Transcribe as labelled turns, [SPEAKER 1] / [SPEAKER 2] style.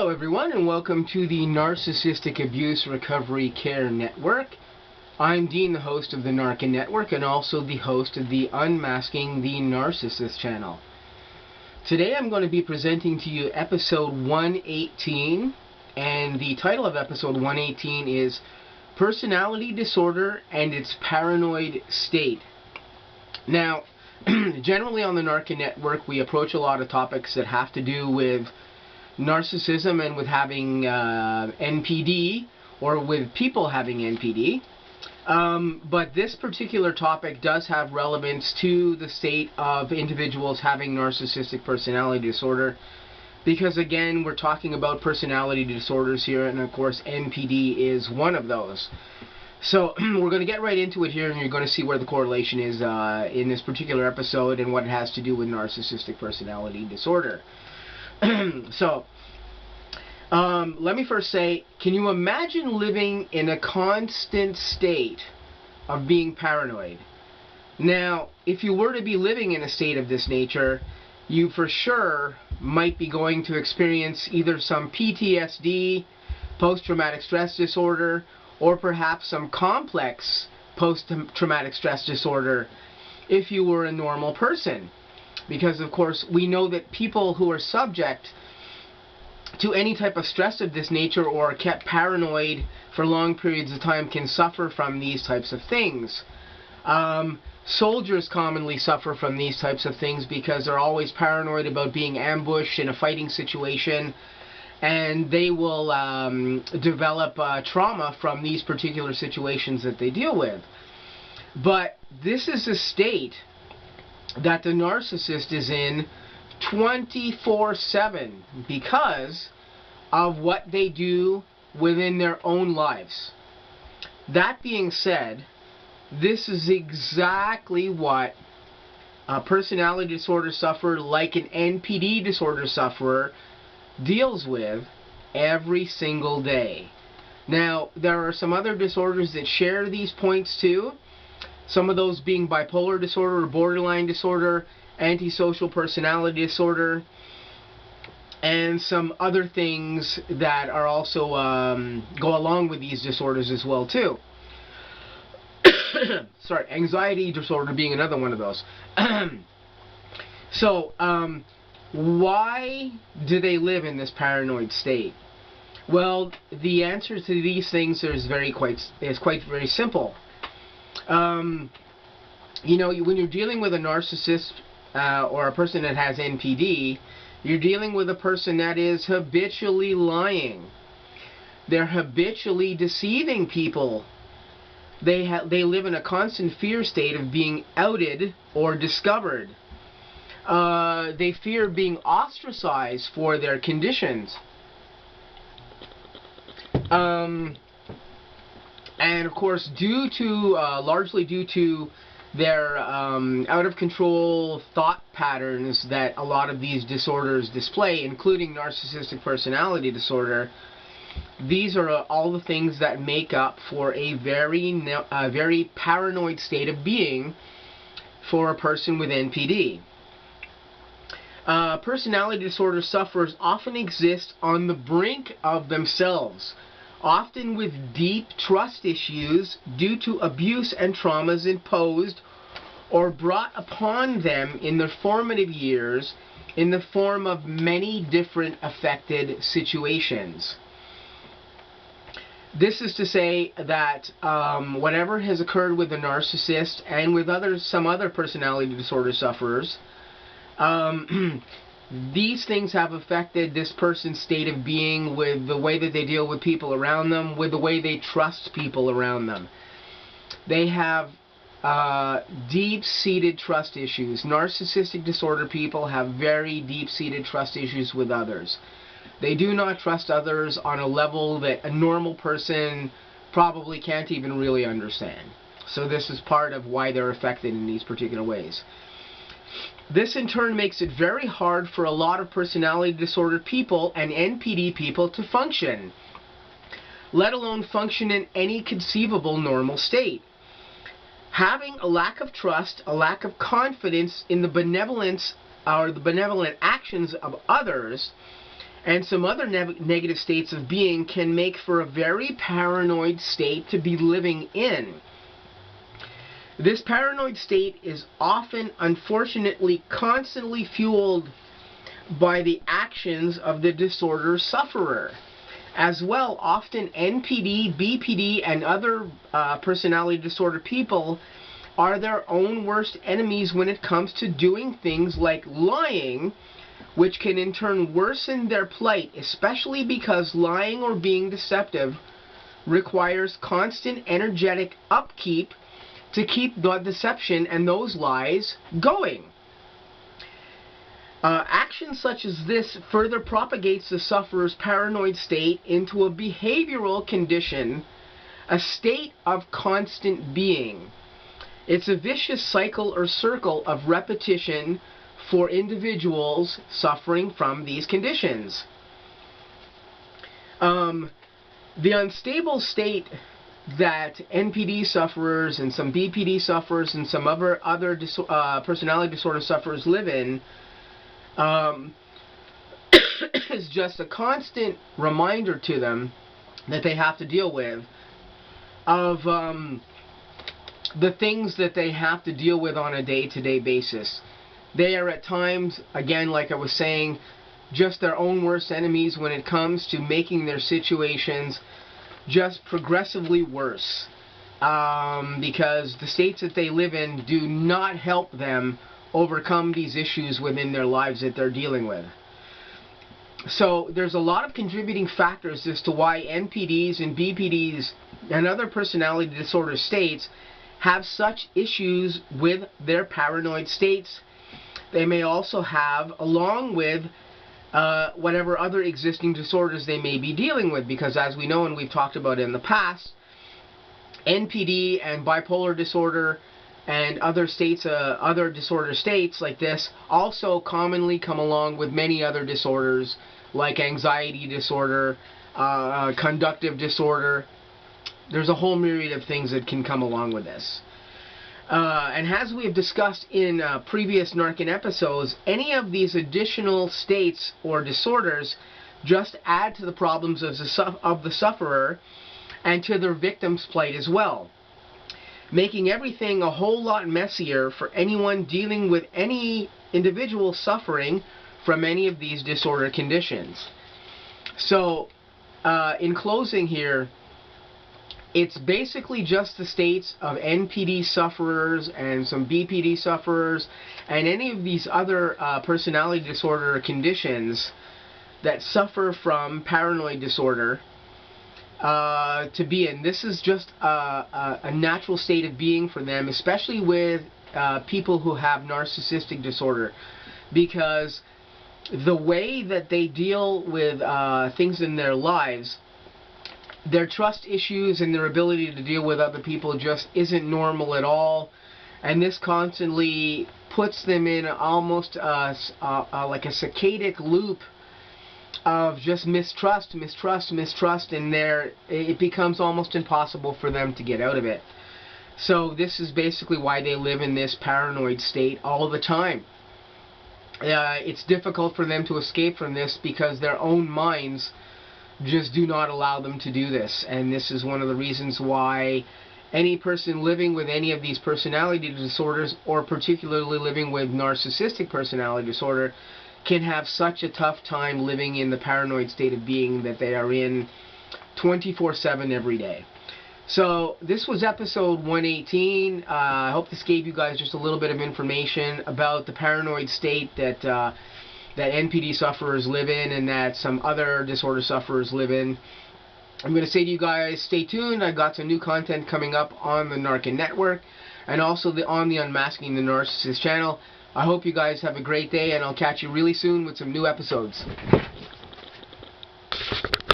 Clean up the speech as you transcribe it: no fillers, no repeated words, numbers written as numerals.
[SPEAKER 1] Hello everyone, and welcome to the Narcissistic Abuse Recovery Care Network. I'm Dean, the host of the N.A.R.C.N Network, and also the host of the Unmasking the Narcissist channel. Today I'm going to be presenting to you episode 118, and the title of episode 118 is Personality Disorder and Its Paranoid State. Now, generally on the N.A.R.C.N Network we approach a lot of topics that have to do with narcissism and with having N.P.D. or with people having N.P.D. But this particular topic does have relevance to the state of individuals having narcissistic personality disorder, because again we're talking about personality disorders here, and of course N.P.D. is one of those. So we're going to get right into it here, and you're going to see where the correlation is in this particular episode and what it has to do with narcissistic personality disorder. So, let me first say, can you imagine living in a constant state of being paranoid? Now, if you were to be living in a state of this nature, you for sure might be going to experience either some PTSD, post-traumatic stress disorder, or perhaps some complex post-traumatic stress disorder if you were a normal person. Because, of course, we know that people who are subject to any type of stress of this nature or kept paranoid for long periods of time can suffer from these types of things. Soldiers commonly suffer from these types of things because they're always paranoid about being ambushed in a fighting situation, and they will develop trauma from these particular situations that they deal with. But this is a state that the narcissist is in 24/7 because of what they do within their own lives. That being said, this is exactly what a personality disorder sufferer like an N.P.D. disorder sufferer deals with every single day. Now, there are some other disorders that share these points too. Some of those being bipolar disorder or borderline disorder, antisocial personality disorder, and some other things that are also go along with these disorders as well too. Sorry, anxiety disorder being another one of those. So, why do they live in this paranoid state? Well, the answer to these things is quite very simple. You know, when you're dealing with a narcissist or a person that has N.P.D., you're dealing with a person that is habitually lying. They're habitually deceiving people. They live in a constant fear state of being outed or discovered. They fear being ostracized for their conditions. And of course, largely due to their out-of-control thought patterns that a lot of these disorders display, including narcissistic personality disorder, these are all the things that make up for a very paranoid state of being for a person with N.P.D. Personality disorder sufferers often exist on the brink of themselves, often with deep trust issues due to abuse and traumas imposed or brought upon them in their formative years in the form of many different affected situations. This is to say that whatever has occurred with the narcissist and with some other personality disorder sufferers, these things have affected this person's state of being, with the way that they deal with people around them, with the way they trust people around them. They have deep-seated trust issues. Narcissistic disorder people have very deep-seated trust issues with others. They do not trust others on a level that a normal person probably can't even really understand. So this is part of why they're affected in these particular ways. This in turn makes it very hard for a lot of personality disorder people and N.P.D. people to function, let alone function in any conceivable normal state. Having a lack of trust, a lack of confidence in the benevolence or the benevolent actions of others, and some other negative states of being can make for a very paranoid state to be living in. This paranoid state is often, unfortunately, constantly fueled by the actions of the disorder sufferer. As well, often N.P.D, B.P.D, and other personality disorder people are their own worst enemies when it comes to doing things like lying, which can in turn worsen their plight, especially because lying or being deceptive requires constant energetic upkeep to keep the deception and those lies going. Action such as this further propagates the sufferer's paranoid state into a behavioral condition, a state of constant being. It's a vicious cycle or circle of repetition for individuals suffering from these conditions. The unstable state that N.P.D sufferers and some B.P.D sufferers and some other personality disorder sufferers live in is just a constant reminder to them that they have to deal with of the things that they have to deal with on a day-to-day basis. They are at times, again, like I was saying, just their own worst enemies when it comes to making their situations just progressively worse, because the states that they live in do not help them overcome these issues within their lives that they're dealing with. So there's a lot of contributing factors as to why NPDs and BPDs and other personality disorder states have such issues with their paranoid states. They may also have, along with whatever other existing disorders they may be dealing with, because as we know and we've talked about in the past, NPD and bipolar disorder and other states, other disorder states like this also commonly come along with many other disorders like anxiety disorder, conductive disorder. There's a whole myriad of things that can come along with this. And as we have discussed in previous N.A.R.C.N episodes, any of these additional states or disorders just add to the problems of the sufferer and to their victim's plight as well, making everything a whole lot messier for anyone dealing with any individual suffering from any of these disorder conditions. So, in closing here, it's basically just the states of NPD sufferers and some BPD sufferers and any of these other personality disorder conditions that suffer from paranoid disorder to be in. This is just a natural state of being for them, especially with people who have narcissistic disorder, because the way that they deal with things in their lives, their trust issues and their ability to deal with other people just isn't normal at all, and this constantly puts them in almost like a saccadic loop of just mistrust, and it becomes almost impossible for them to get out of it. So this is basically why they live in this paranoid state all the time. It's difficult for them to escape from this because their own minds just do not allow them to do this, and this is one of the reasons why any person living with any of these personality disorders, or particularly living with narcissistic personality disorder, can have such a tough time living in the paranoid state of being that they are in 24/7 every day. So this was episode 118. I hope this gave you guys just a little bit of information about the paranoid state that that NPD sufferers live in and that some other disorder sufferers live in. I'm going to say to you guys, stay tuned. I've got some new content coming up on the N.A.R.C.N network and also on the Unmasking the Narcissist channel. I hope you guys have a great day, and I'll catch you really soon with some new episodes.